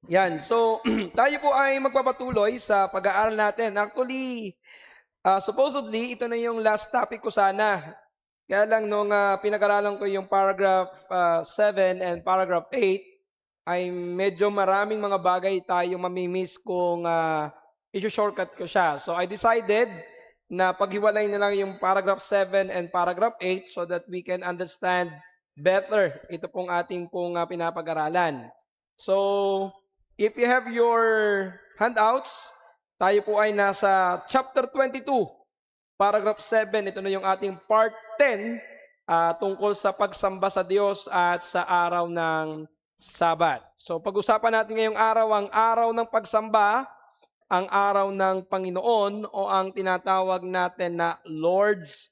Yan. So, tayo po ay magpapatuloy sa pag-aaral natin. Actually, supposedly, ito na yung last topic ko sana. Kaya lang nung pinag-aralan ko yung paragraph 7 and paragraph 8, ay medyo maraming mga bagay tayong mamimiss kung isi-shortcut ko siya. So, I decided na paghiwalay na lang yung paragraph 7 and paragraph 8 so that we can understand better ito pong ating pong pinapag-aralan. So, if you have your handouts, tayo po ay nasa chapter 22, paragraph 7. Ito na yung ating part 10 tungkol sa pagsamba sa Diyos at sa araw ng Sabat. So pag-usapan natin ngayong araw ang araw ng pagsamba, ang araw ng Panginoon o ang tinatawag natin na Lord's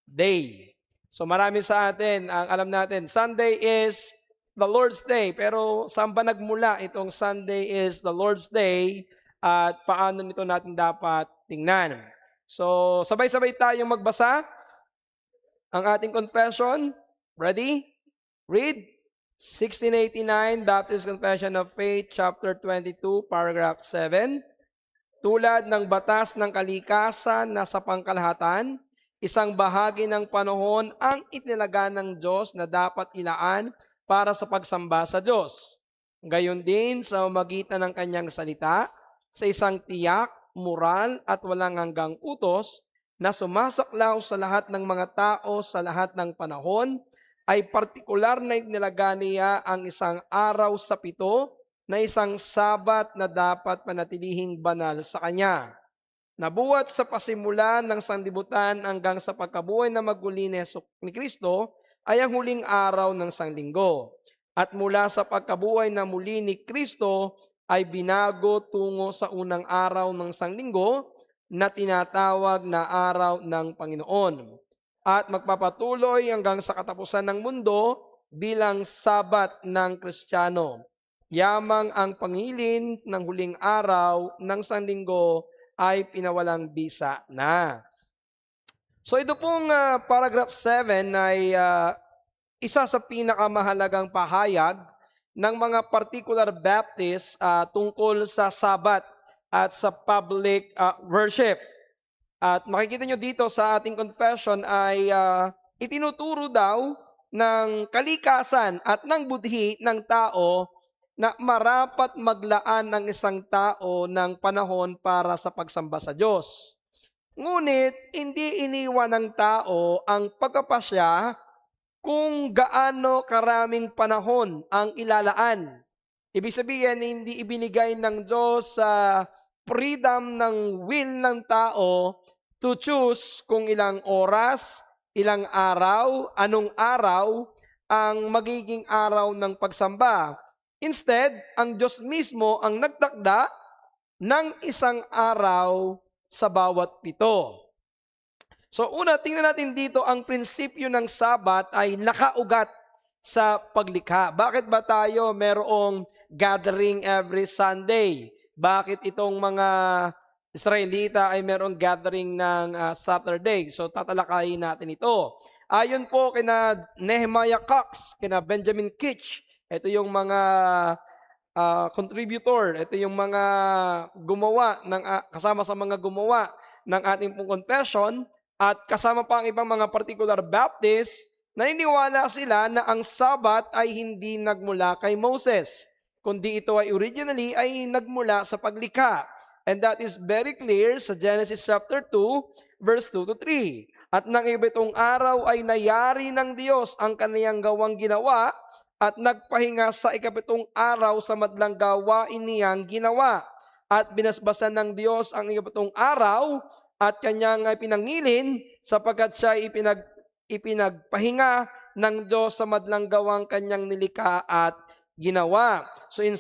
Day. So marami sa atin ang alam natin, Sunday is the Lord's Day. Pero saan ba nagmula itong Sunday is the Lord's Day at paano nito natin dapat tingnan? So sabay-sabay tayong magbasa ang ating confession. Ready? Read. 1689 Baptist Confession of Faith, chapter 22, paragraph 7. Tulad ng batas ng kalikasan na sa pangkalahatan, isang bahagi ng panahon ang itinilaga ng Diyos na dapat ilaan para sa pagsamba sa Diyos. Gayon din sa magitan ng kanyang salita, sa isang tiyak, moral at walang hanggang utos na sumasaklaw sa lahat ng mga tao sa lahat ng panahon, ay partikular na inilaga niya ang isang araw sa 7 na isang Sabat na dapat panatilihing banal sa Kanya. Nabuhat sa pasimulan ng sanlibutan hanggang sa pagkabuhay na maguli ni Kristo ay ang huling araw ng sanglinggo. At mula sa pagkabuhay na muli ni Kristo ay binago tungo sa unang araw ng sanglinggo na tinatawag na araw ng Panginoon. At magpapatuloy hanggang sa katapusan ng mundo bilang Sabat ng Kristiyano. Yamang ang pangilin ng huling araw ng sanlinggo ay pinawalang bisa na. So ito pong paragraph 7 ay isa sa pinakamahalagang pahayag ng mga particular Baptist tungkol sa Sabat at sa public worship. At makikita nyo dito sa ating confession ay itinuturo daw ng kalikasan at ng budhi ng tao na marapat maglaan ng isang tao ng panahon para sa pagsamba sa Diyos. Ngunit hindi iniwan ng tao ang pagpapasya kung gaano karaming panahon ang ilalaan. Ibig sabihin, hindi ibinigay ng Diyos sa freedom ng will ng tao to choose kung ilang oras, ilang araw, anong araw ang magiging araw ng pagsamba. Instead, ang Diyos mismo ang nagtakda ng isang araw sa bawat 7. So una, tingnan natin dito ang prinsipyo ng Sabat ay nakaugat sa paglikha. Bakit ba tayo merong gathering every Sunday? Bakit itong mga Israelita ay merong gathering ng Saturday? So tatalakayin natin ito. Ayon po kina Nehemiah Cox, kina Benjamin Kitch, ito yung mga contributor, ito yung mga gumawa, kasama sa mga gumawa ng ating pong confession, at kasama pa ang ibang mga particular Baptist, naniniwala sila na ang Sabat ay hindi nagmula kay Moses, kundi ito ay originally ay nagmula sa paglikha. And that is very clear sa Genesis chapter 2, verse 2 to 3. At nang itong araw ay nayari ng Diyos ang kaniyang gawang ginawa, at nagpahinga sa 7 araw sa madlang gawain niyang ginawa. At binasbasan ng Diyos ang 7 araw at kanyang pinangilin sapagkat siya ipinagpahinga ng Diyos sa madlang gawang kanyang nilikha at ginawa. So in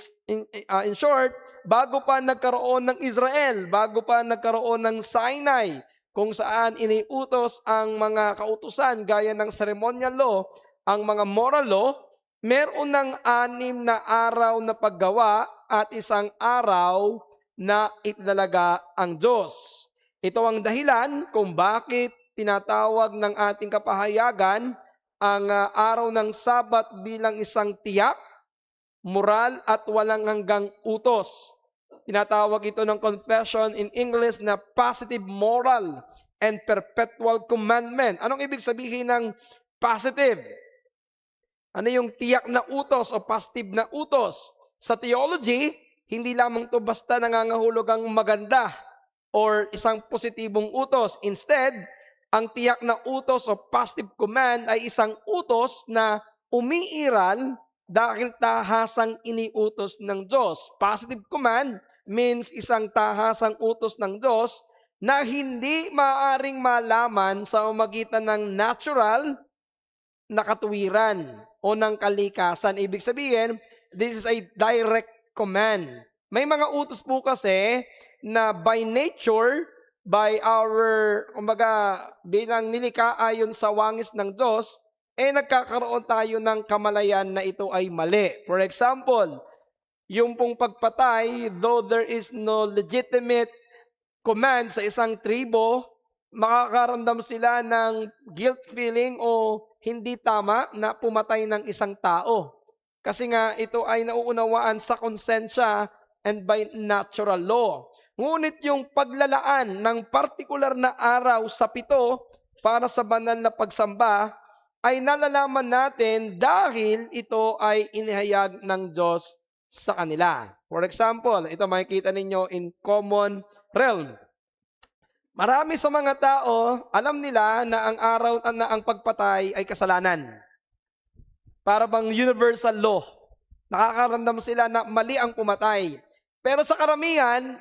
short, bago pa nagkaroon ng Israel, bago pa nagkaroon ng Sinai, kung saan iniutos ang mga kautusan gaya ng ceremonial law, ang mga moral law, meron ng 6 na araw na paggawa at 1 araw na itinalaga ang Diyos. Ito ang dahilan kung bakit tinatawag ng ating kapahayagan ang araw ng Sabat bilang isang tiyak, moral at walang hanggang utos. Tinatawag ito ng confession in English na positive moral and perpetual commandment. Anong ibig sabihin ng positive? Ano yung tiyak na utos o positive na utos? Sa theology, hindi lamang to basta nangangahulog ang maganda or isang positibong utos. Instead, ang tiyak na utos o positive command ay isang utos na umiiral dahil tahasang iniutos ng Diyos. Positive command means isang tahasang utos ng Diyos na hindi maaring malaman sa pamamagitan ng natural na katuwiran o ng kalikasan. Ibig sabihin, this is a direct command. May mga utos po kasi na by nature, by our, kumbaga, bilang nilikha ayon sa wangis ng Diyos, nagkakaroon tayo ng kamalayan na ito ay mali. For example, yung pong pagpatay, though there is no legitimate command sa isang tribo, makakaramdam sila ng guilt feeling o hindi tama na pumatay ng isang tao. Kasi nga ito ay nauunawaan sa konsensya and by natural law. Ngunit yung paglalaan ng partikular na araw sa 7 para sa banal na pagsamba ay nalalaman natin dahil ito ay inihayag ng Diyos sa kanila. For example, ito makikita ninyo in common realm. Marami sa mga tao, alam nila na ang araw na ang pagpatay ay kasalanan. Para bang universal law. Nakakaramdam sila na mali ang pumatay. Pero sa karamihan,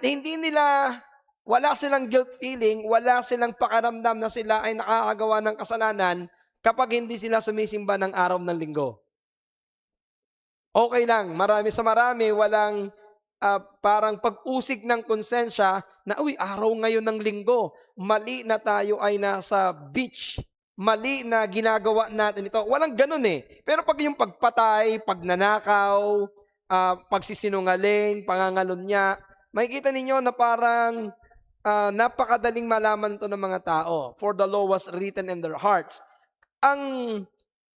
wala silang guilt feeling, wala silang pakaramdam na sila ay nakakagawa ng kasalanan kapag hindi sila sumisimba ng araw ng linggo. Okay lang, marami sa marami, walang parang pag-usig ng konsensya na, araw ngayon ng linggo, mali na tayo ay nasa beach, mali na ginagawa natin ito. Walang ganun eh. Pero pag yung pagpatay, pagnanakaw, pagsisinungaling, pangangalunya, makikita ninyo na parang napakadaling malaman ito ng mga tao. For the law was written in their hearts. Ang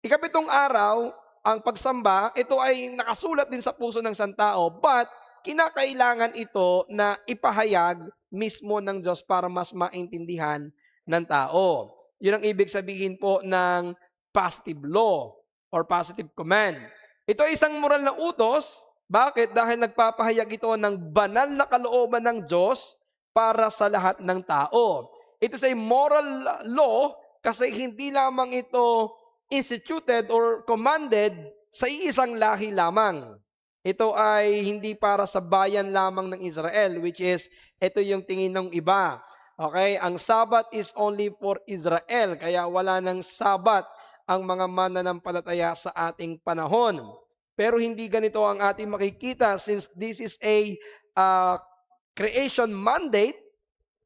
7 araw, ang pagsamba, ito ay nakasulat din sa puso ng isang tao, but kinakailangan ito na ipahayag mismo ng Diyos para mas maintindihan ng tao. Yun ang ibig sabihin po ng positive law or positive command. Ito ay isang moral na utos. Bakit? Dahil nagpapahayag ito ng banal na kalooban ng Diyos para sa lahat ng tao. It is a moral law kasi hindi lamang ito instituted or commanded sa iisang lahi lamang. Ito ay hindi para sa bayan lamang ng Israel, which is, ito yung tingin ng iba. Okay? Ang Sabat is only for Israel, kaya wala ng Sabat ang mga mananampalataya sa ating panahon. Pero hindi ganito ang ating makikita since this is a creation mandate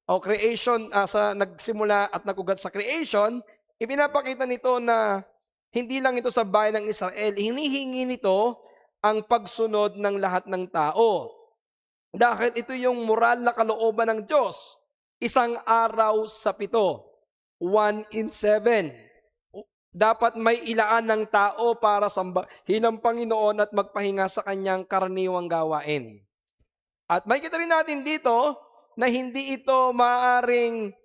o creation sa nagsimula at nagugat sa creation, ipinapakita nito na hindi lang ito sa bayan ng Israel, hinihingi nito ang pagsunod ng lahat ng tao. Dahil ito yung moral na kalooban ng Diyos. Isang araw sa 7. 1 in 7. Dapat may ilaan ng tao para sambahin ang Panginoon at magpahinga sa kanyang karaniwang gawain. At makikita rin natin dito na hindi ito maaaring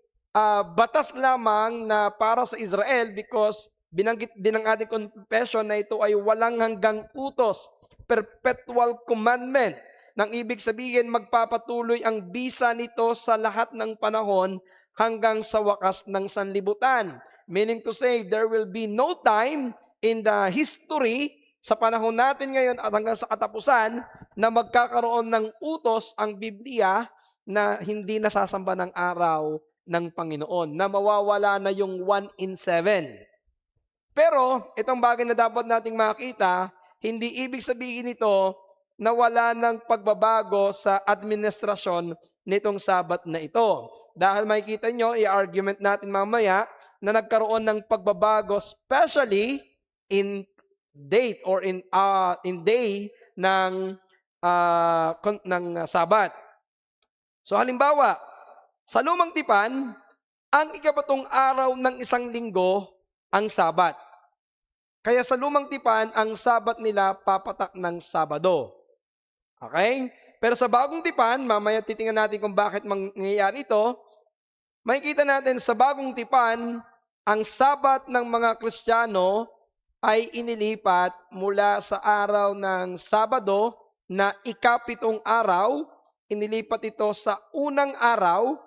batas lamang na para sa Israel because binanggit din ng ating confession na ito ay walang hanggang utos, perpetual commandment. Nang ibig sabihin, magpapatuloy ang bisa nito sa lahat ng panahon hanggang sa wakas ng sanlibutan. Meaning to say, there will be no time in the history sa panahon natin ngayon at hanggang sa katapusan na magkakaroon ng utos ang Biblia na hindi nasasamba ng araw ng Panginoon, na mawawala na yung 1 in 7. Pero, itong bagay na dapat nating makita, hindi ibig sabihin nito na wala ng pagbabago sa administrasyon nitong Sabat na ito. Dahil makikita nyo, i-argument natin mamaya na nagkaroon ng pagbabago especially in date or in day ng Sabat. So halimbawa, sa Lumang Tipan, ang 7 araw ng isang linggo ang Sabat. Kaya sa lumang tipan, ang Sabat nila papatak ng Sabado. Okay? Pero sa bagong tipan, mamaya titingnan natin kung bakit mangyayari ito. Makikita natin sa bagong tipan, ang Sabat ng mga Kristiyano ay inilipat mula sa araw ng Sabado na ikapitong araw, inilipat ito sa unang araw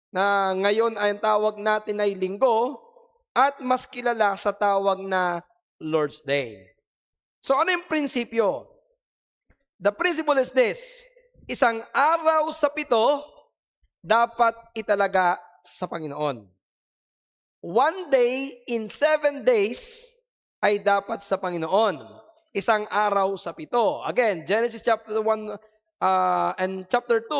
na ngayon ay ang tawag natin ay Linggo at mas kilala sa tawag na Lord's Day. So ano yung prinsipyo? The principle is this: isang araw sa 7 dapat italaga sa Panginoon. 1 day in 7 days ay dapat sa Panginoon. Isang araw sa 7. Again, Genesis chapter 1 and chapter 2,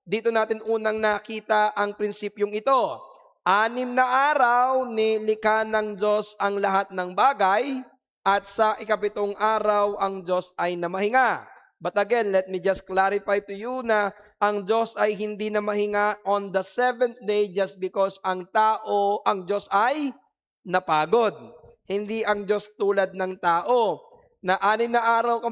dito natin unang nakita ang prinsipyong ito. 6 na araw nilikha ng Diyos ang lahat ng bagay at sa ikapitong araw ang Diyos ay namahinga. But again, let me just clarify to you na ang Diyos ay hindi namahinga on the 7th day just because ang Diyos ay napagod. Hindi ang Diyos tulad ng tao na 6 na araw ka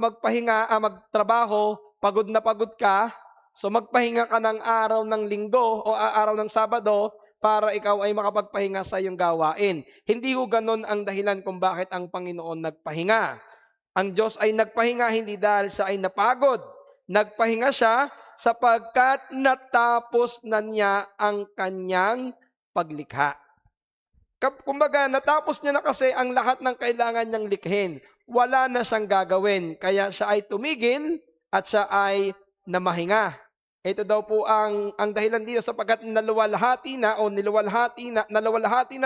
magtrabaho, pagod na pagod ka, so magpahinga ka ng araw ng Linggo o araw ng Sabado para ikaw ay makapagpahinga sa iyong gawain. Hindi ho ganon ang dahilan kung bakit ang Panginoon nagpahinga. Ang Diyos ay nagpahinga hindi dahil siya ay napagod. Nagpahinga siya sapagkat natapos na niya ang kanyang paglikha. Kumbaga, natapos niya na kasi ang lahat ng kailangan niyang likhin. Wala na siyang gagawin. Kaya siya ay tumigil at siya ay namahinga. Ito daw po ang dahilan dito sapagkat naluwalhati na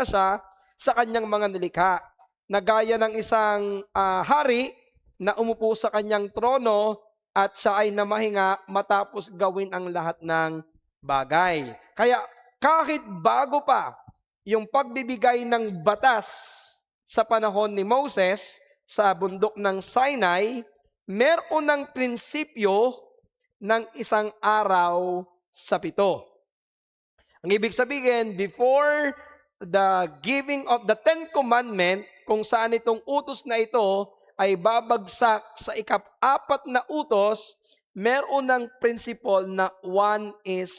siya sa kanyang mga nilikha. Na gaya ng isang hari na umupo sa kanyang trono at siya ay namahinga matapos gawin ang lahat ng bagay. Kaya kahit bago pa yung pagbibigay ng batas sa panahon ni Moses sa bundok ng Sinai, meron ng prinsipyo ng isang araw sa 7. Ang ibig sabihin, before the giving of the 10 Commandments, kung saan itong utos na ito ay babagsak sa ikap-4 na utos, meron ng principle na 1 in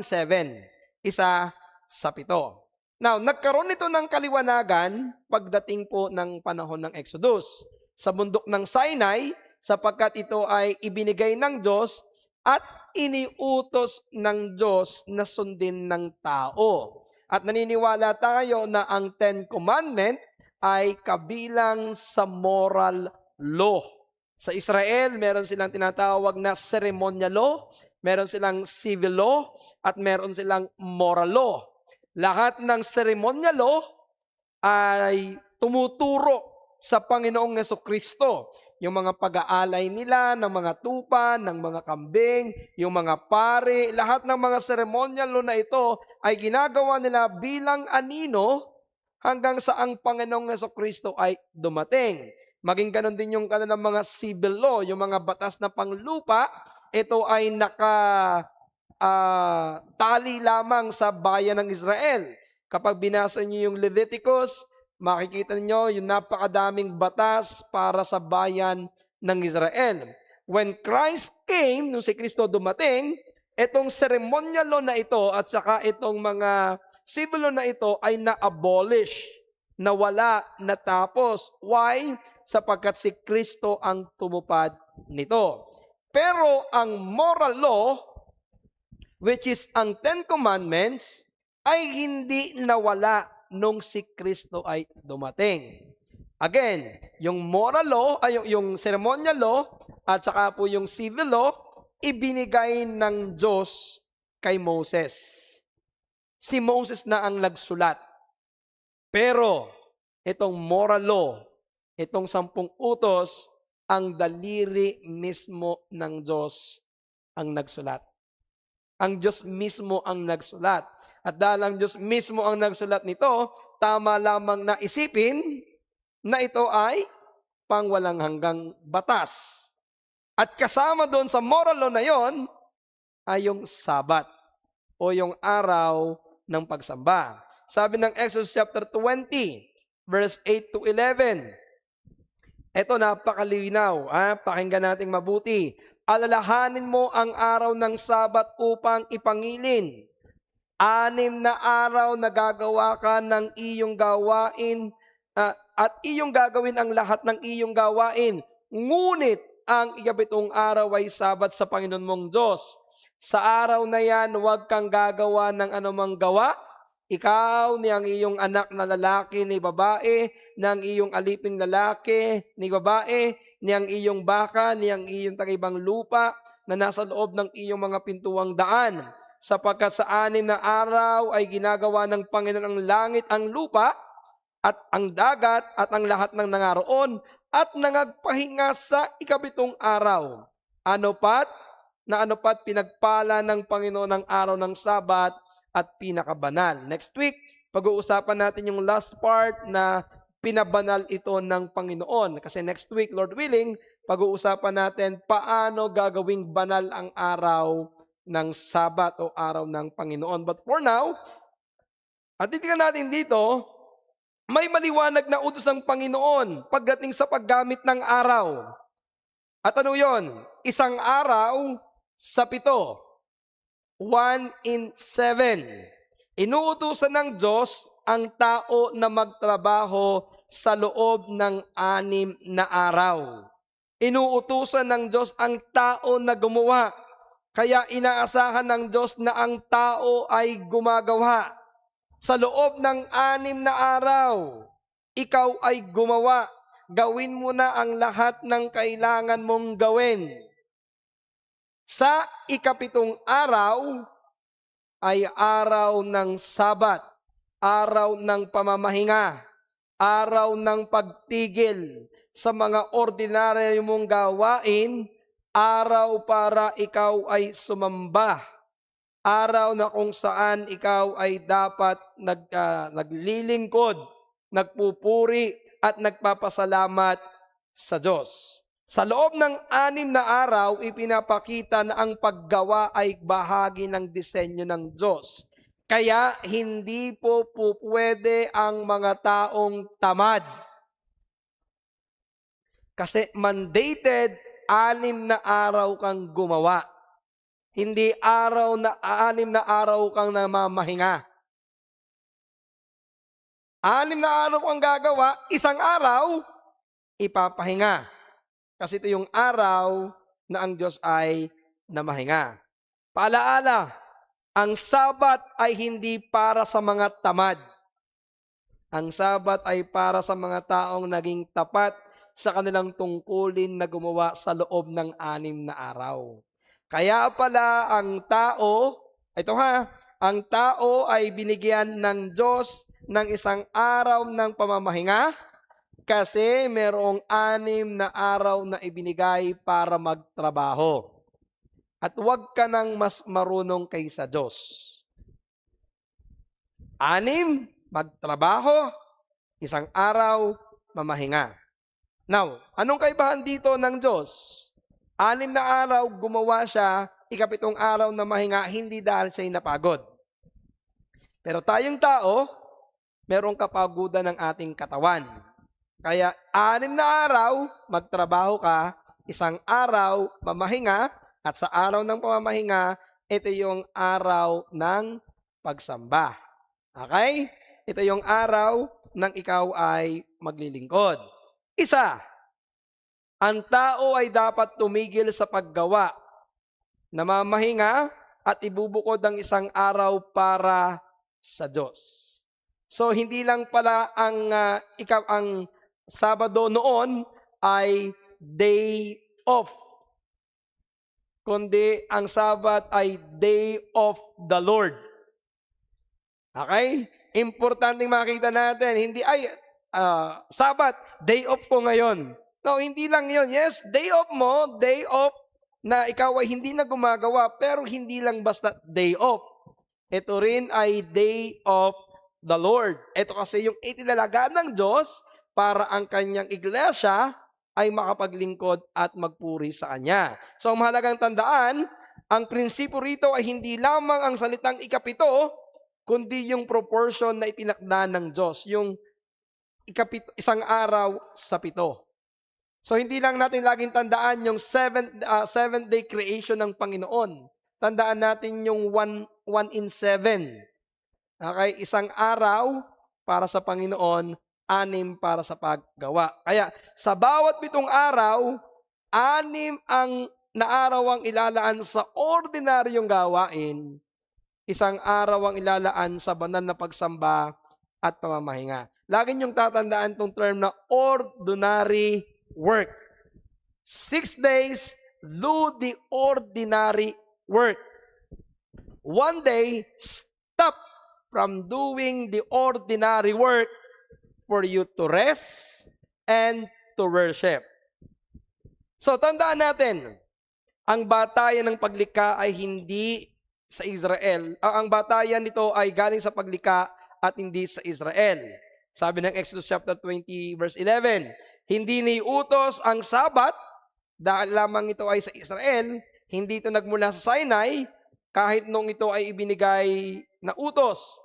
7. Isa sa 7. Now, nagkaroon ito ng kaliwanagan pagdating po ng panahon ng Exodus sa bundok ng Sinai sapagkat ito ay ibinigay ng Diyos at iniutos ng Diyos na sundin ng tao. At naniniwala tayo na ang 10 Commandment ay kabilang sa moral law. Sa Israel, meron silang tinatawag na ceremonial law, meron silang civil law, at meron silang moral law. Lahat ng ceremonial law ay tumuturo sa Panginoong Jesucristo. Yung mga pag-aalay nila ng mga tupa, ng mga kambing, yung mga pari, lahat ng mga ceremonial law na ito ay ginagawa nila bilang anino hanggang sa ang Panginoong Jesucristo ay dumating. Maging ganon din yung kanilang mga civil law, yung mga batas na panglupa, ito ay tali lamang sa bayan ng Israel. Kapag binasa niyo yung Leviticus, makikita niyo yung napakadaming batas para sa bayan ng Israel. When Christ came, nung si Kristo dumating, itong ceremonial law na ito at saka itong mga civil law na ito ay na-abolish, nawala, natapos. Why? Sapagkat si Kristo ang tumupad nito. Pero ang moral law, which is ang 10 Commandments, ay hindi nawala nung si Kristo ay dumating. Again, yung moral law, ay yung ceremonial law, at saka po yung civil law, ibinigay ng Diyos kay Moses. Si Moses na ang nagsulat. Pero, itong moral law, itong 10 utos, ang daliri mismo ng Diyos ang nagsulat. Ang Diyos mismo ang nagsulat. At dahil ang Diyos mismo ang nagsulat nito, tama lamang na isipin na ito ay pangwalang hanggang batas. At kasama doon sa moral law na yon ay yung Sabat o yung araw ng pagsamba. Sabi ng Exodus chapter 20, verse 8 to 11. Ito napakalinaw, pakinggan nating mabuti. Alalahanin mo ang araw ng Sabat upang ipangilin. 6 na araw na gagawa ka ng iyong gawain at iyong gagawin ang lahat ng iyong gawain. Ngunit ang 7 araw ay Sabat sa Panginoon mong Diyos. Sa araw na yan, huwag kang gagawa ng anumang gawa. Ikaw, ni ang iyong anak na lalaki ni babae, ng iyong aliping lalaki ni babae, ni ang iyong baka, ni ang iyong tagaibang lupa na nasa loob ng iyong mga pintuang daan. Sapagkat sa 6 na araw ay ginagawa ng Panginoon ang langit, ang lupa, at ang dagat, at ang lahat ng nangaroon, at nangagpahinga sa 7 araw. Ano pat pinagpala ng Panginoon ang araw ng Sabat at pinakabanal. Next week, pag-uusapan natin yung last part na pinabanal ito ng Panginoon. Kasi next week, Lord willing, pag-uusapan natin paano gagawing banal ang araw ng Sabat o araw ng Panginoon. But for now, at titignan natin dito, may maliwanag na utos ang Panginoon pagdating sa paggamit ng araw. At ano yon? Isang araw sa 7. 1 in 7. Inuutusan ng Diyos ang tao na magtrabaho sa loob ng 6 na araw. Inuutusan ng Diyos ang tao na gumawa. Kaya inaasahan ng Diyos na ang tao ay gumagawa. Sa loob ng 6 na araw, ikaw ay gumawa. Gawin mo na ang lahat ng kailangan mong gawin. Sa 7 araw ay araw ng Sabat, araw ng pamamahinga, araw ng pagtigil sa mga ordinaryo mong gawain, araw para ikaw ay sumamba, araw na kung saan ikaw ay dapat naglilingkod, nagpupuri at nagpapasalamat sa Diyos. Sa loob ng 6 na araw, ipinapakita na ang paggawa ay bahagi ng disenyo ng Diyos. Kaya hindi po pwede ang mga taong tamad. Kasi mandated, 6 na araw kang gumawa. Hindi 6 na araw kang namamahinga. 6 na araw kang gagawa, isang araw, ipapahinga. Kasi ito yung araw na ang Diyos ay namahinga. Paalaala, ang Sabat ay hindi para sa mga tamad. Ang Sabat ay para sa mga taong naging tapat sa kanilang tungkulin na gumawa sa loob ng 6 na araw. Kaya pala ang tao ay binigyan ng Diyos ng isang araw ng pamamahinga, kasi merong 6 na araw na ibinigay para magtrabaho. At huwag ka nang mas marunong kaysa Diyos. 6, magtrabaho, isang araw, mamahinga. Now, anong kaibahan dito ng Diyos? 6 na araw, gumawa siya, 7 araw na mahinga, hindi dahil siya'y napagod. Pero tayong tao, merong kapagudan ng ating katawan. Kaya 6 na araw, magtrabaho ka, isang araw, mamahinga, at sa araw ng pamamahinga, ito yung araw ng pagsamba. Okay? Ito yung araw ng ikaw ay maglilingkod. Isa, ang tao ay dapat tumigil sa paggawa, namamahinga, at ibubukod ang isang araw para sa Diyos. So, hindi lang pala ang Sabado noon ay day off, kundi ang Sabat ay day of the Lord. Okay? Importanteng makita natin, hindi Sabat, day off ko ngayon. No, hindi lang yon. Yes, day off mo, day off na ikaw ay hindi na gumagawa, pero hindi lang basta day off. Ito rin ay day of the Lord. Ito kasi yung itinalaga ng Diyos para ang kanyang iglesia ay makapaglingkod at magpuri sa Kanya. So, ang mahalagang tandaan, ang prinsipyo rito ay hindi lamang ang salitang 7, kundi yung proportion na itinakda ng Diyos. Yung isang araw sa 7. So hindi lang natin laging tandaan yung seventh day creation ng Panginoon. Tandaan natin yung one in 7. Okay, isang araw para sa Panginoon, 6 para sa paggawa. Kaya sa bawat 7 araw, 6 ang na araw ang ilalaan sa ordinaryong gawain, isang araw ang ilalaan sa banal na pagsamba at pamamahinga. Lagi niyong tatandaan tong term na ordinary work. 6 days, do the ordinary work. 1 day, stop from doing the ordinary work for you to rest and to worship. So, tandaan natin, ang batayan ng paglikha ay hindi sa Israel. Ang batayan nito ay galing sa paglikha at hindi sa Israel. Sabi ng Exodus chapter 20 verse 11, hindi niutos ang Sabat dahil lamang ito ay sa Israel, hindi ito nagmula sa Sinai, kahit nung ito ay ibinigay na utos.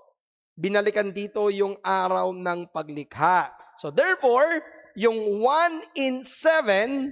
Binalikan dito yung araw ng paglikha. So therefore, yung 1 in 7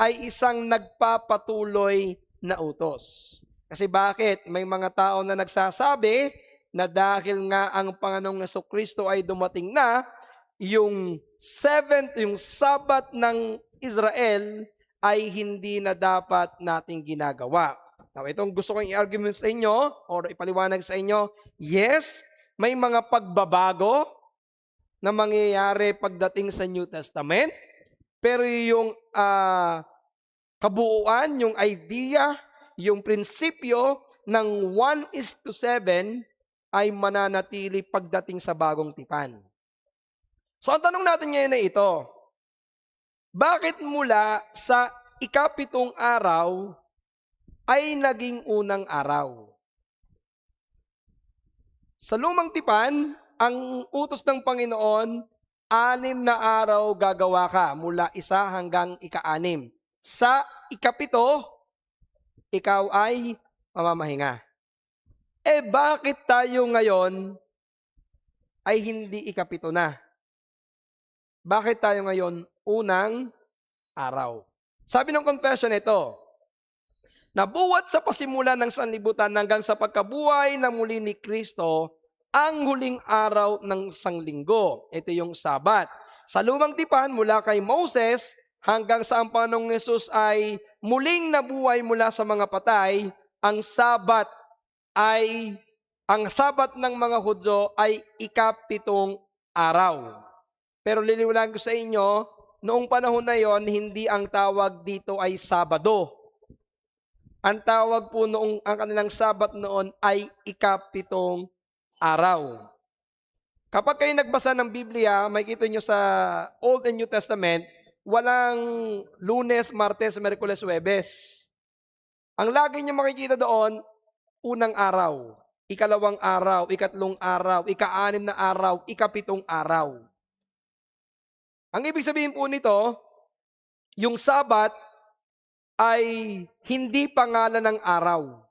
ay isang nagpapatuloy na utos. Kasi bakit? May mga tao na nagsasabi na dahil nga ang Panginoong Jesucristo ay dumating na, yung Sabat ng Israel ay hindi na dapat nating ginagawa. Now, itong gusto kong i-argument sa inyo or ipaliwanag sa inyo, yes, may mga pagbabago na mangyayari pagdating sa New Testament, pero yung kabuuan, yung idea, yung prinsipyo ng 1:7 ay mananatili pagdating sa bagong tipan. So ang tanong natin ngayon ay ito, bakit mula sa ika-7 araw ay naging unang araw? Sa lumang tipan, ang utos ng Panginoon, 6 na araw gagawa ka mula 1 hanggang ika-6. Sa ika-7, ikaw ay mamamahinga. Bakit tayo ngayon ay hindi ika-7 na? Bakit tayo ngayon unang araw? Sabi ng confession ito, nabuhat sa pasimulan ng sanlibutan hanggang sa pagkabuhay na muli ni Kristo, ang huling araw ng sanglinggo. Ito yung Sabat. Sa lumang tipan, mula kay Moses hanggang sa ang Panginoong Hesus ay muling nabuhay mula sa mga patay, ang Sabat ng mga Hudyo ay ika-7 araw. Pero liliwanagin ko sa inyo, noong panahon na yon, hindi ang tawag dito ay Sabado. Ang tawag po noong ang kanilang Sabat noon ay ika-7 araw. Kapag kayo nagbasa ng Biblia, makikita nyo sa Old and New Testament, walang Lunes, Martes, Miyerkules, Huwebes. Ang lagi nyo makikita doon, unang araw, ikalawang araw, ikatlong araw, ika-6 na araw, ika-7 araw. Ang ibig sabihin po nito, yung Sabat ay hindi pangalan ng araw.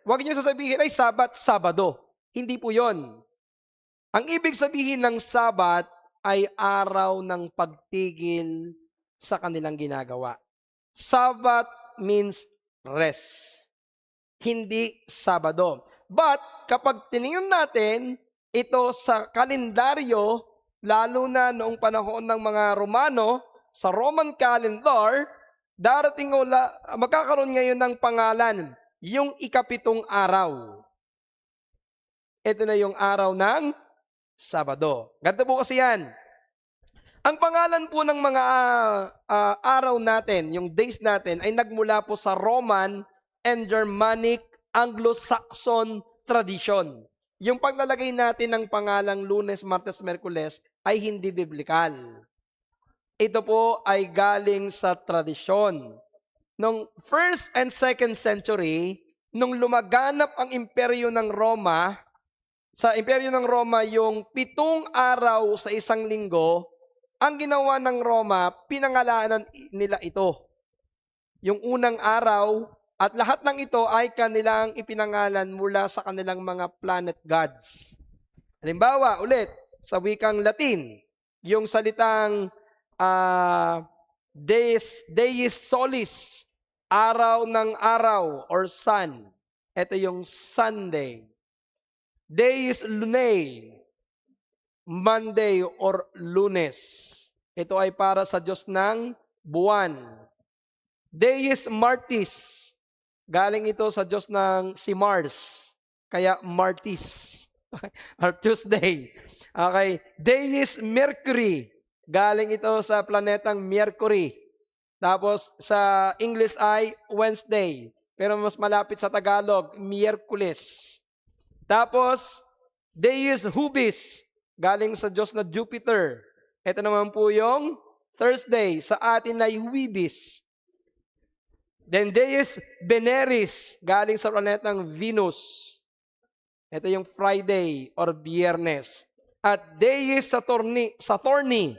Huwag niyo sasabihin ay Sabat, Sabado. Hindi po yon. Ang ibig sabihin ng Sabat ay araw ng pagtigil sa kanilang ginagawa. Sabat means rest. Hindi Sabado. But kapag tiningnan natin ito sa kalendaryo, lalo na noong panahon ng mga Romano, sa Roman calendar, magkakaroon ngayon ng pangalan, yung ika-7 araw. Ito na yung araw ng Sabado. Ganito po kasi yan. Ang pangalan po ng mga araw natin, yung days natin, ay nagmula po sa Roman and Germanic Anglo-Saxon tradition. Yung paglalagay natin ng pangalang Lunes, Martes, Miyerkules ay hindi biblikal. Ito po ay galing sa tradisyon. Noong 1st and 2nd century, nung lumaganap ang imperyo ng Roma, sa imperyo ng Roma, yung 7 araw sa isang linggo, ang ginawa ng Roma, pinangalanan nila ito. Yung unang araw, at lahat ng ito ay kanilang ipinangalan mula sa kanilang mga planet gods. Halimbawa, ulit, sa wikang Latin. Yung salitang Deis Solis, araw ng araw or sun. Ito yung Sunday. Deis Lunae, Monday or Lunes. Ito ay para sa Diyos ng buwan. Deis Martis, galing ito sa Diyos ng si Mars. Kaya Martis or Tuesday. Okay. Deis Mercury, galing ito sa planetang Mercury. Tapos sa English ay Wednesday. Pero mas malapit sa Tagalog, Miyerkules. Tapos, Deus Hubis, galing sa Diyos na Jupiter. Ito naman po yung Thursday, sa atin ay Huibis. Then Deus Veneris, galing sa planetang Venus. Ito yung Friday or Biyernes. At Deus Saturni,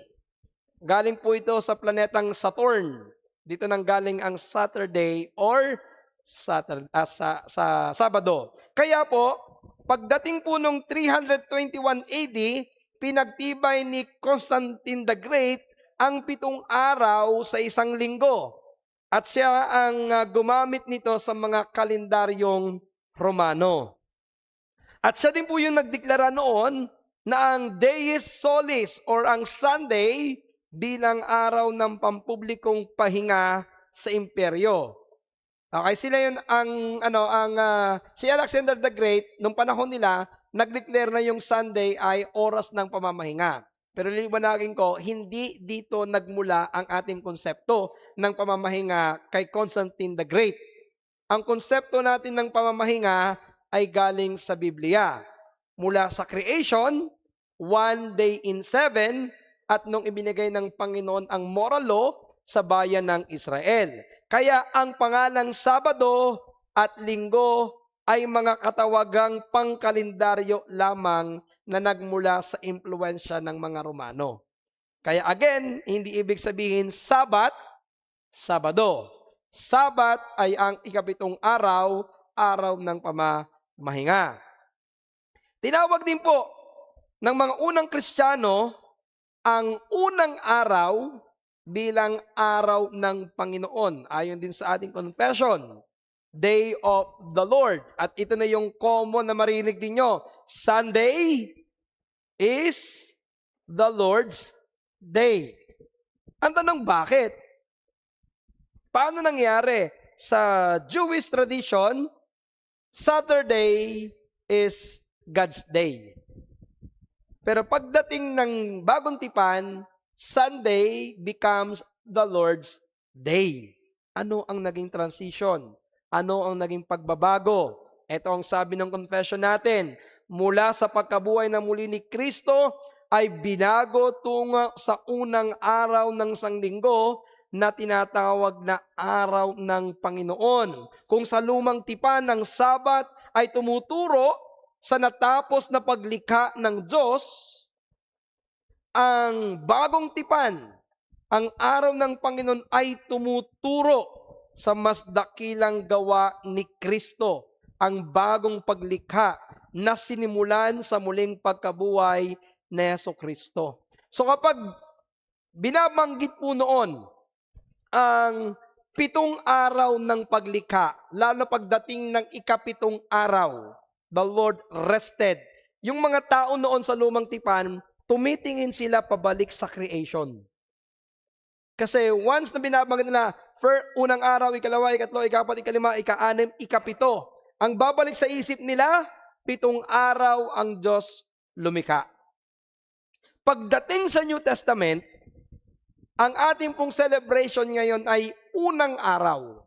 galing po ito sa planetang Saturn. Dito nang galing ang Saturday or Sabado. Kaya po, pagdating po nung 321 AD, pinagtibay ni Constantine the Great ang 7 araw sa isang linggo. At siya ang gumamit nito sa mga kalendaryong Romano. At siya din po yung nagdeklara noon na ang Deis Solis or ang Sunday bilang araw ng pampublikong pahinga sa imperyo. Okay, sila yun si Alexander the Great, nung panahon nila, nag-declare na yung Sunday ay oras ng pamamahinga. Pero liwanagin ko, hindi dito nagmula ang ating konsepto ng pamamahinga kay Constantine the Great. Ang konsepto natin ng pamamahinga ay galing sa Biblia. Mula sa creation, 1 day in 7, at nung ibinigay ng Panginoon ang moral law sa bayan ng Israel. Kaya ang pangalang Sabado at Linggo ay mga katawagang pangkalendaryo lamang na nagmula sa impluensya ng mga Romano. Kaya again, hindi ibig sabihin Sabat, Sabado. Sabat ay ang ika-7 araw, araw ng pamamahinga. Tinawag din po ng mga unang Kristiyano ang unang araw bilang araw ng Panginoon. Ayon din sa ating confession, Day of the Lord. At ito na yung common na marinig ninyo. Sunday is the Lord's Day. Ang tanong, bakit? Paano nangyari? Sa Jewish tradition, Saturday is God's Day. Pero pagdating ng bagong tipan, Sunday becomes the Lord's Day. Ano ang naging transition? Ano ang naging pagbabago? Ito ang sabi ng confession natin. Mula sa pagkabuhay na muli ni Kristo, ay binago tungo sa unang araw ng sanglinggo na tinatawag na araw ng Panginoon. Kung sa lumang tipan ng Sabat ay tumuturo sa natapos na paglikha ng Diyos, ang bagong tipan, ang araw ng Panginoon ay tumuturo sa mas dakilang gawa ni Kristo, ang bagong paglikha na sinimulan sa muling pagkabuhay ni Jesucristo. So kapag binabanggit po noon ang 7 araw ng paglikha, lalo pagdating ng ika-7 araw, the Lord rested. Yung mga tao noon sa lumang tipan, tumitingin sila pabalik sa creation. Kasi once na binabanggit nila, unang araw, ikalawa, ikatlo, ikapat, ikalima, ika-6, ika-7, ang babalik sa isip nila, 7 araw ang Diyos lumikha. Pagdating sa New Testament, ang ating pong celebration ngayon ay unang araw.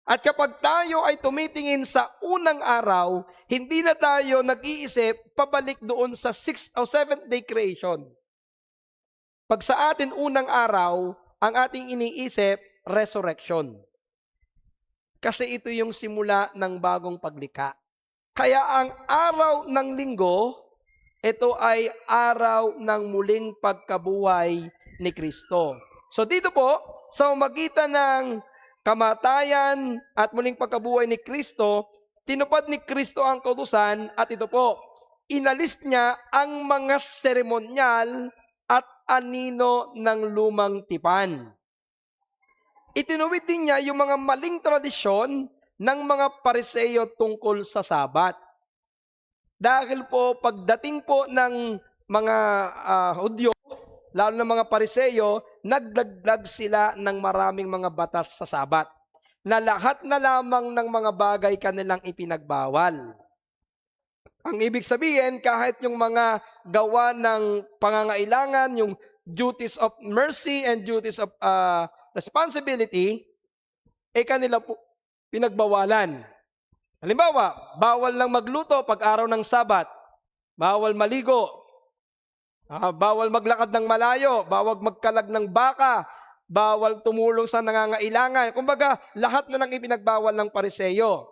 At kapag tayo ay tumitingin sa unang araw, hindi na tayo nag-iisip pabalik doon sa 6th o 7th day creation. Pag sa atin unang araw, ang ating iniisip, resurrection. Kasi ito yung simula ng bagong paglikha. Kaya ang araw ng linggo, ito ay araw ng muling pagkabuhay ni Kristo. So dito po, sa magitan ng kamatayan at muling pagkabuhay ni Kristo, tinupad ni Kristo ang kautusan at ito po, inalis niya ang mga seremonyal at anino ng lumang tipan. Itinuwid din niya yung mga maling tradisyon ng mga Pariseo tungkol sa Sabat. Dahil po pagdating po ng mga Hudyo, lalo na mga Pariseo, nagdagdag sila ng maraming mga batas sa Sabat na lahat na lamang ng mga bagay kanilang ipinagbawal. Ang ibig sabihin, kahit yung mga gawa ng pangangailangan, yung duties of mercy and duties of responsibility, kanila po pinagbawalan. Halimbawa, bawal lang magluto pag araw ng Sabat, bawal maligo, bawal maglakad ng malayo, bawal magkalag ng baka, bawal tumulong sa nangangailangan. Kumbaga, lahat na ng ipinagbawal ng Pariseo.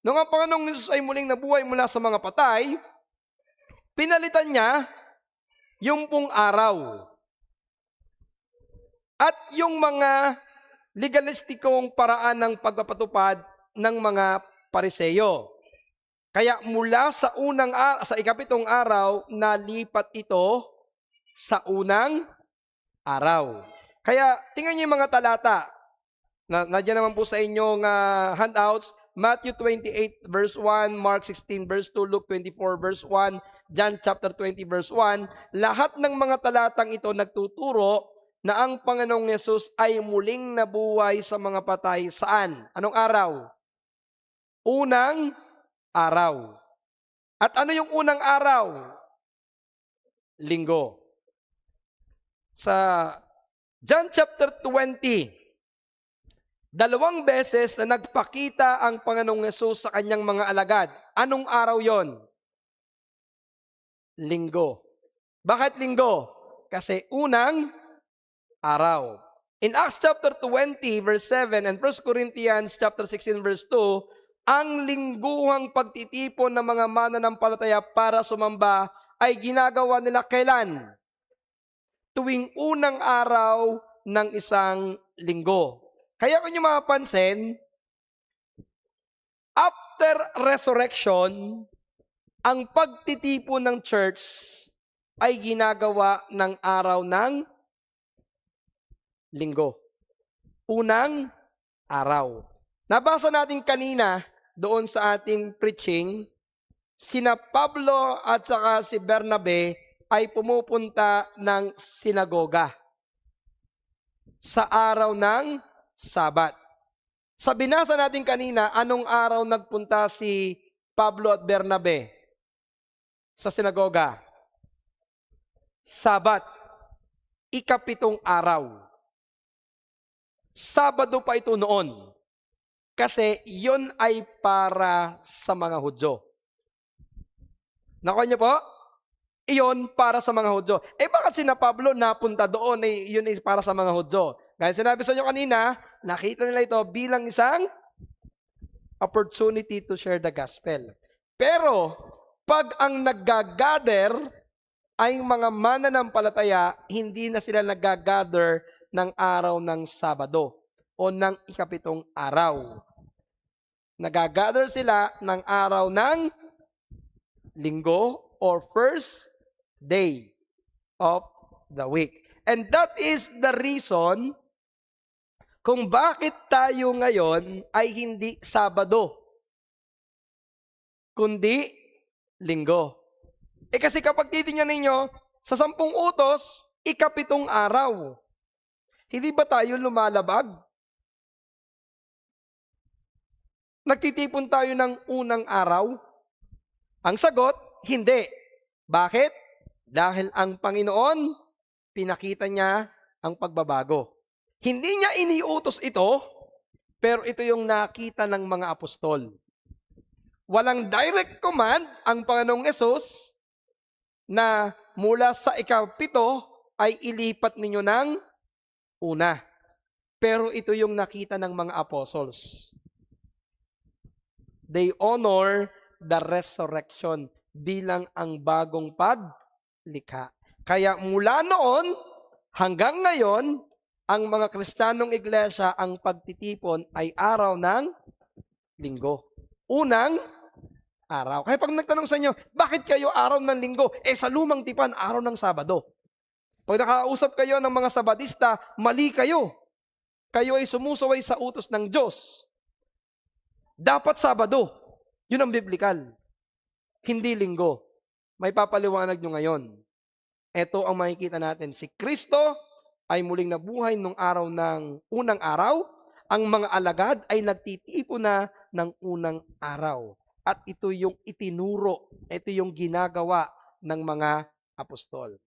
Nung ang Panginoong Hesus ay muling nabuhay mula sa mga patay, pinalitan niya yung pong araw. At yung mga legalistikong paraan ng pagpapatupad ng mga Pariseo. Kaya mula sa ikapitong araw, nalipat ito sa unang araw. Kaya tingnan niyo yung mga talata. Nandiyan naman po sa inyong handouts. Matthew 28 verse 1, Mark 16 verse 2, Luke 24 verse 1, John chapter 20 verse 1. Lahat ng mga talatang ito nagtuturo na ang Panginoong Yesus ay muling nabuhay sa mga patay. Saan? Anong araw? Unang araw. At ano yung unang araw? Linggo. Sa John chapter 20, 2 beses na nagpakita ang Panginoong Yesus sa kanyang mga alagad. Anong araw yon? Linggo. Bakit linggo? Kasi unang araw. In Acts chapter 20 verse 7 and 1 Corinthians chapter 16 verse 2, ang lingguhang pagtitipon ng mga mananampalataya para sumamba ay ginagawa nila kailan? Tuwing unang araw ng isang linggo. Kaya kung nyo mapapansin, after resurrection, ang pagtitipon ng church ay ginagawa ng araw ng linggo. Unang araw. Nabasa natin kanina doon sa ating preaching, sina Pablo at saka si Bernabe ay pumupunta ng sinagoga sa araw ng Sabat. Sa binasa natin kanina, anong araw nagpunta si Pablo at Bernabe sa sinagoga? Sabat. Ikapitong araw. Sabado pa ito noon. Kasi yon ay para sa mga Hudyo. Nakuha niyo po? Iyon para sa mga Hudyo. Bakit sina Pablo napunta doon? Yun ay para sa mga Hudyo. Gaya sinabi sa inyo kanina, nakita nila ito bilang isang opportunity to share the gospel. Pero, pag ang nag-gather ay mga mananampalataya, hindi na sila nag-gather ng araw ng Sabado o ng ikapitong araw. Nag-gather sila ng araw ng linggo or first day of the week. And that is the reason kung bakit tayo ngayon ay hindi Sabado, kundi linggo. Kasi kapag titingnan ninyo, sa 10 utos, ikapitong araw. Hindi ba tayo lumalabag? Nagtitipon tayo ng unang araw? Ang sagot, hindi. Bakit? Dahil ang Panginoon, pinakita niya ang pagbabago. Hindi niya iniutos ito, pero ito yung nakita ng mga apostol. Walang direct command ang Panginoong Yesus na mula sa ikapito ay ilipat ninyo ng una. Pero ito yung nakita ng mga apostles. They honor the resurrection bilang ang bagong paglikha. Kaya mula noon hanggang ngayon, ang mga Kristiyanong iglesia, ang pagtitipon ay araw ng linggo. Unang araw. Kaya pag nagtanong sa inyo, bakit kayo araw ng linggo? Sa lumang tipan, araw ng Sabado. Pag nakausap kayo ng mga Sabadista, mali kayo. Kayo ay sumusaway sa utos ng Diyos. Dapat Sabado. Yun ang biblikal. Hindi linggo. May papaliwanag nyo ngayon. Ito ang makikita natin. Si Kristo ay muling nabuhay nung araw ng unang araw. Ang mga alagad ay nagtitipo na ng unang araw. At ito yung itinuro. Ito yung ginagawa ng mga apostol.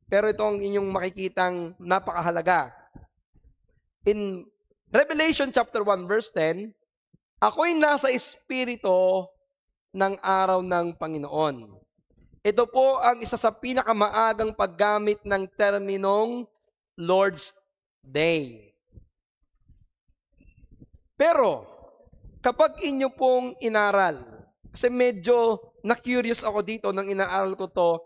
Pero ito ang inyong makikitang napakahalaga. In Revelation chapter 1 verse 10, ako'y nasa espiritu ng araw ng Panginoon. Ito po ang isa sa pinakamaagang paggamit ng terminong Lord's Day. Pero, kapag inyo pong inaral, kasi medyo na-curious ako dito nang inaaral ko to,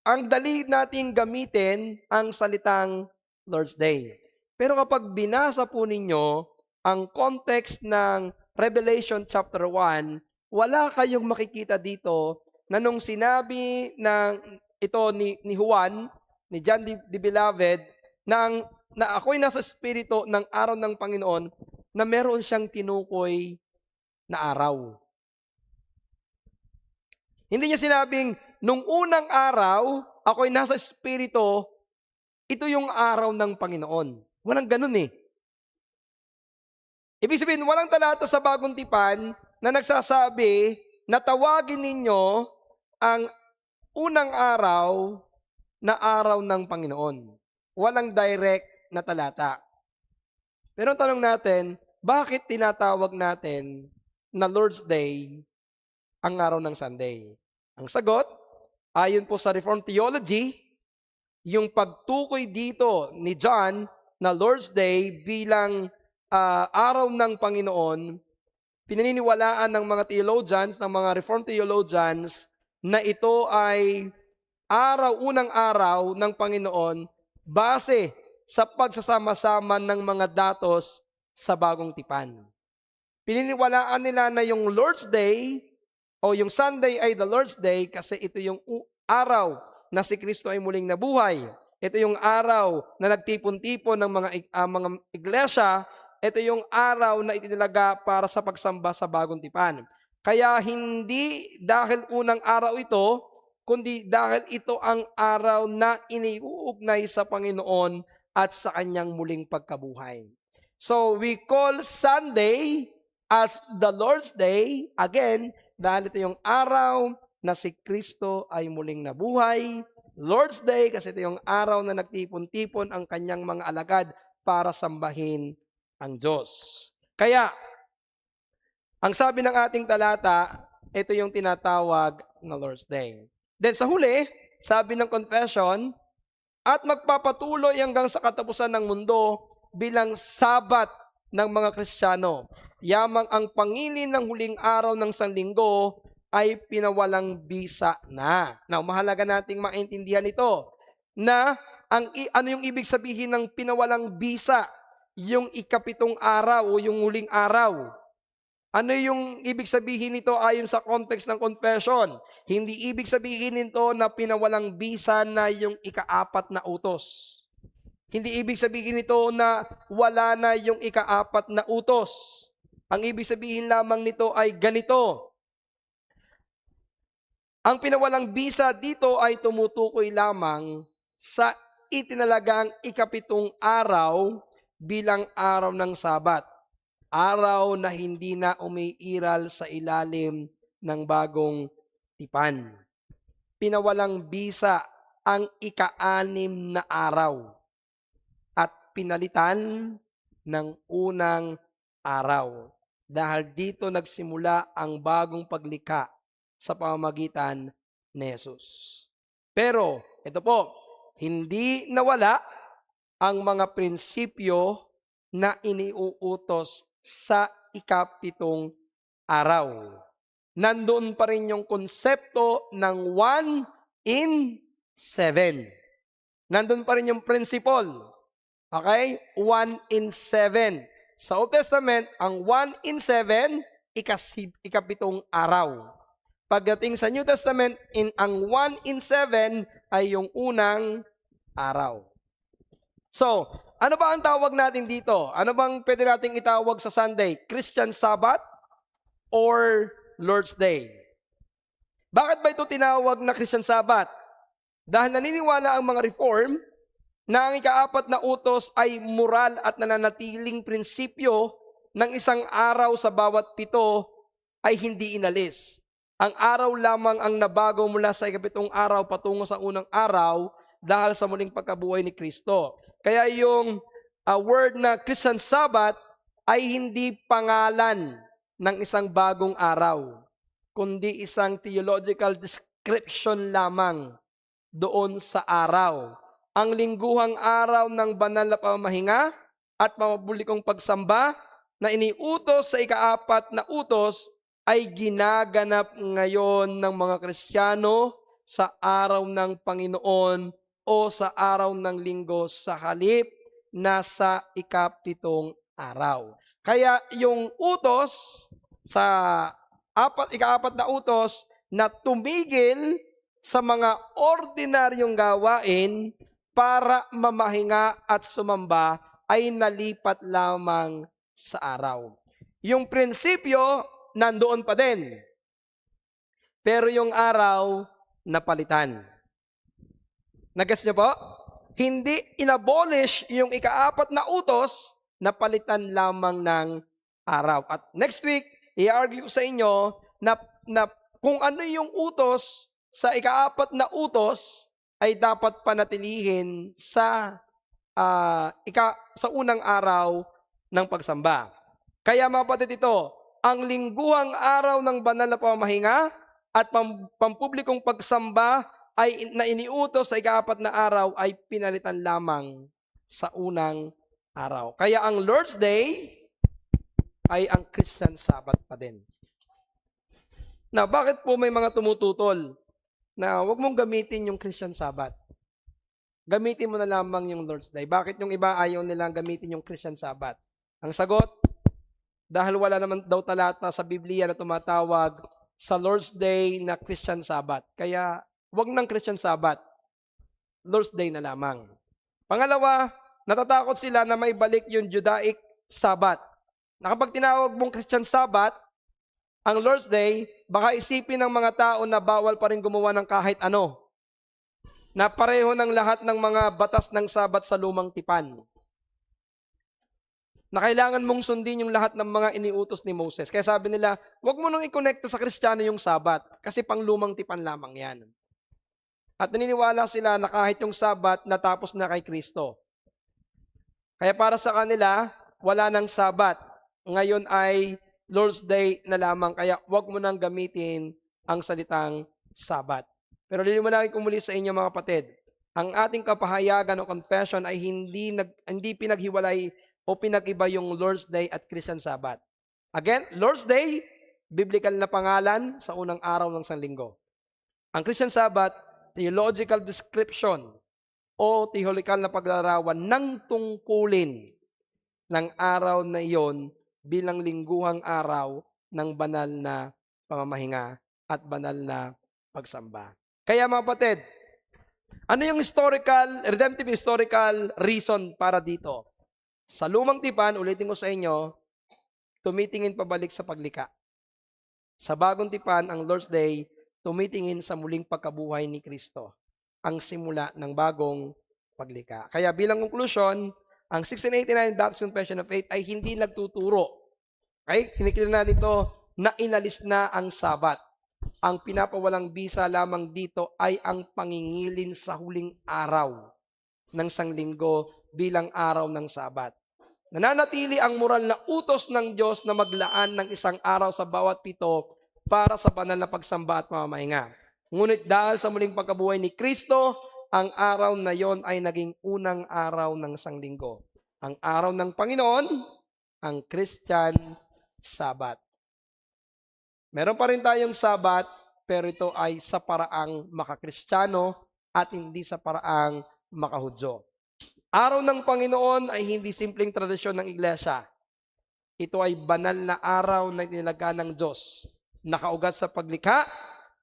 ang dali nating gamitin ang salitang Lord's Day. Pero kapag binasa po ninyo ang context ng Revelation chapter 1, wala kayong makikita dito na nung sinabi ng ito ni Juan, ni John the Beloved, na ako'y nasa espiritu ng araw ng Panginoon, na meron siyang tinukoy na araw. Hindi niya sinabing, nung unang araw, ako'y nasa espiritu, ito yung araw ng Panginoon. Walang ganun eh. Ibig sabihin, walang talata sa Bagong Tipan na nagsasabi na tawagin ninyo ang unang araw na araw ng Panginoon. Walang direct na talata. Pero ang tanong natin, bakit tinatawag natin na Lord's Day ang araw ng Sunday? Ang sagot, ayon po sa Reformed Theology, yung pagtukoy dito ni John na Lord's Day bilang araw ng Panginoon, pinaniniwalaan ng mga theologians, ng mga Reformed theologians, na ito ay unang araw ng Panginoon base sa pagsasama-sama ng mga datos sa Bagong Tipan. Pininiwalaan nila na yung Lord's Day o yung Sunday ay the Lord's Day kasi ito yung araw na si Kristo ay muling nabuhay. Ito yung araw na nagtipon-tipon ng mga iglesia. Ito yung araw na itinilaga para sa pagsamba sa Bagong Tipan. Kaya hindi dahil unang araw ito, kundi dahil ito ang araw na iniuugnay sa Panginoon at sa kanyang muling pagkabuhay. So we call Sunday as the Lord's Day, again, dahil ito yung araw na si Kristo ay muling nabuhay. Lord's Day kasi ito yung araw na nagtipon-tipon ang kanyang mga alagad para sambahin ang Diyos. Kaya, ang sabi ng ating talata, ito yung tinatawag na Lord's Day. Then sa huli, sabi ng confession, at magpapatuloy hanggang sa katapusan ng mundo bilang sabat ng mga Kristiyano. Yamang ang pangilin ng huling araw ng sanlinggo ay pinawalang bisa na. Now, mahalaga nating maintindihan ito na ano yung ibig sabihin ng pinawalang bisa, yung ikapitong araw o yung huling araw. Ano yung ibig sabihin nito ayon sa context ng confession? Hindi ibig sabihin nito na pinawalang bisa na yung ikaapat na utos. Hindi ibig sabihin nito na wala na yung ikaapat na utos. Ang ibig sabihin lamang nito ay ganito. Ang pinawalang bisa dito ay tumutukoy lamang sa itinalagang ikapitong araw bilang araw ng Sabat. Araw na hindi na umiiral sa ilalim ng Bagong Tipan. Pinawalang bisa ang ika-6 na araw at pinalitan ng unang araw. Dahil dito nagsimula ang bagong paglikha sa pamamagitan ni Jesus. Pero, ito po, hindi nawala ang mga prinsipyo na iniuutos sa ikapitong araw. Nandoon pa rin yung konsepto ng 1 in 7. Nandun pa rin yung principle. Okay? 1 in 7. Sa Old Testament, ang 1 in 7, ikapitong araw. Pagdating sa New Testament, ang 1 in 7 ay yung unang araw. So, ano ba ang tawag natin dito? Ano bang pwede nating itawag sa Sunday? Christian Sabbath or Lord's Day? Bakit ba ito tinawag na Christian Sabbath? Dahil naniniwala ang mga Reform na ang ika-4 na utos ay moral at nananatiling prinsipyo ng isang araw sa bawat 7 ay hindi inalis. Ang araw lamang ang nabago mula sa ika-7 araw patungo sa unang araw dahil sa muling pagkabuhay ni Kristo. Kaya yung word na Christian Sabbath ay hindi pangalan ng isang bagong araw, kundi isang theological description lamang doon sa araw. Ang lingguhang araw ng banal na pamamahinga at pamabulikong pagsamba na iniutos sa ika-4 na utos ay ginaganap ngayon ng mga Kristiyano sa araw ng Panginoon o sa araw ng linggo sa halip na sa ika-7 araw. Kaya yung utos sa ika-4 na utos na tumigil sa mga ordinaryong gawain para mamahinga at sumamba ay nalipat lamang sa araw. Yung prinsipyo nandoon pa din. Pero yung araw, napalitan. Nagets niyo po? Hindi inabolish yung ika-4 na utos, napalitan lamang ng araw. At next week, i-argue ko sa inyo na kung ano yung utos sa ika-4 na utos ay dapat panatilihin sa unang araw ng pagsamba. Kaya mga kapatid, ito, ang lingguhang araw ng banal na pamamahinga at pampublikong pagsamba ay na iniutos sa ika-4 na araw ay pinalitan lamang sa unang araw. Kaya ang Lord's Day ay ang Christian Sabbath pa din. Na bakit po may mga tumututol na huwag mong gamitin yung Christian Sabbath? Gamitin mo na lamang yung Lord's Day. Bakit yung iba ayaw nilang gamitin yung Christian Sabbath? Ang sagot, dahil wala naman daw talata sa Biblia na tumatawag sa Lord's Day na Christian Sabbath. Kaya, wag ng Christian Sabbath. Lord's Day na lamang. Pangalawa, natatakot sila na may balik yung Judaic Sabbath. Na kapag tinawag mong Christian Sabbath, ang Lord's Day, baka isipin ng mga tao na bawal pa rin gumawa ng kahit ano. Na pareho ng lahat ng mga batas ng Sabbath sa lumang tipan. Na kailangan mong sundin yung lahat ng mga iniutos ni Moses. Kaya sabi nila, huwag mo nang i-connect sa Kristiyano yung Sabat kasi pang lumang tipan lamang yan. At naniniwala sila na kahit yung Sabat natapos na kay Kristo. Kaya para sa kanila, wala nang Sabat. Ngayon ay Lord's Day na lamang. Kaya huwag mo nang gamitin ang salitang Sabat. Pero liliwanagin ko muli sa inyo mga kapatid, ang ating kapahayagan o confession ay hindi pinaghiwalay o pinag-iba yung Lord's Day at Christian Sabbath. Again, Lord's Day, biblical na pangalan sa unang araw ng sanlinggo. Ang Christian Sabbath, theological description o theological na paglarawan ng tungkulin ng araw na iyon bilang lingguhang araw ng banal na pamamahinga at banal na pagsamba. Kaya mga kapatid, ano yung redemptive historical reason para dito? Sa lumang tipan, ulitin ko sa inyo, tumitingin pabalik sa paglikha. Sa bagong tipan, ang Lord's Day, tumitingin sa muling pagkabuhay ni Kristo, ang simula ng bagong paglikha. Kaya bilang conclusion, ang 1689 Baptist Confession of Faith ay hindi nagtuturo. Okay? Kinikilala natin ito na inalis na ang Sabat. Ang pinapawalang bisa lamang dito ay ang pangingilin sa huling araw ng sanglinggo bilang araw ng Sabat. Nananatili ang moral na utos ng Diyos na maglaan ng isang araw sa bawat 7 para sa banal na pagsamba at pamamahinga. Ngunit dahil sa muling pagkabuhay ni Kristo, ang araw na yon ay naging unang araw ng sanglinggo. Ang araw ng Panginoon, ang Christian Sabbath. Meron pa rin tayong Sabbath, pero ito ay sa paraang makakristyano at hindi sa paraang makahudyo. Araw ng Panginoon ay hindi simpleng tradisyon ng iglesia. Ito ay banal na araw na inilagay ng Diyos. Nakaugat sa paglikha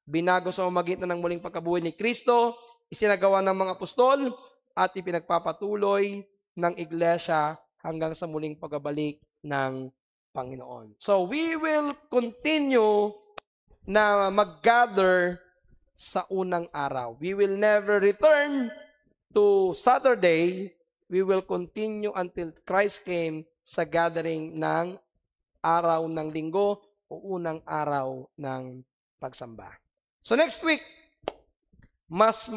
binago sa pamamagitan ng muling pagkabuhay ni Kristo, isinagawa ng mga apostol, at ipinagpapatuloy ng iglesia hanggang sa muling pagbabalik ng Panginoon. So we will continue na mag-gather sa unang araw. We will never return to Saturday. We will continue until Christ came sa gathering ng araw ng linggo o unang araw ng pagsamba. So next week, mas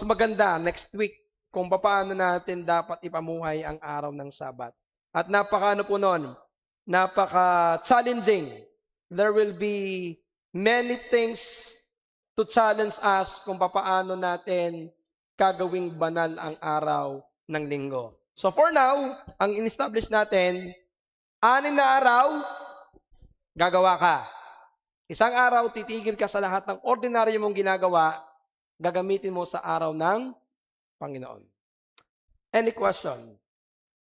maganda next week kung paano natin dapat ipamuhay ang araw ng Sabat. At napaka-ano po nun, napaka-challenging. There will be many things to challenge us kung paano natin gagawing banal ang araw ng linggo. So for now, ang in-establish natin, 6 na araw, gagawa ka. Isang araw, titigil ka sa lahat ng ordinaryo mong ginagawa, gagamitin mo sa araw ng Panginoon. Any question?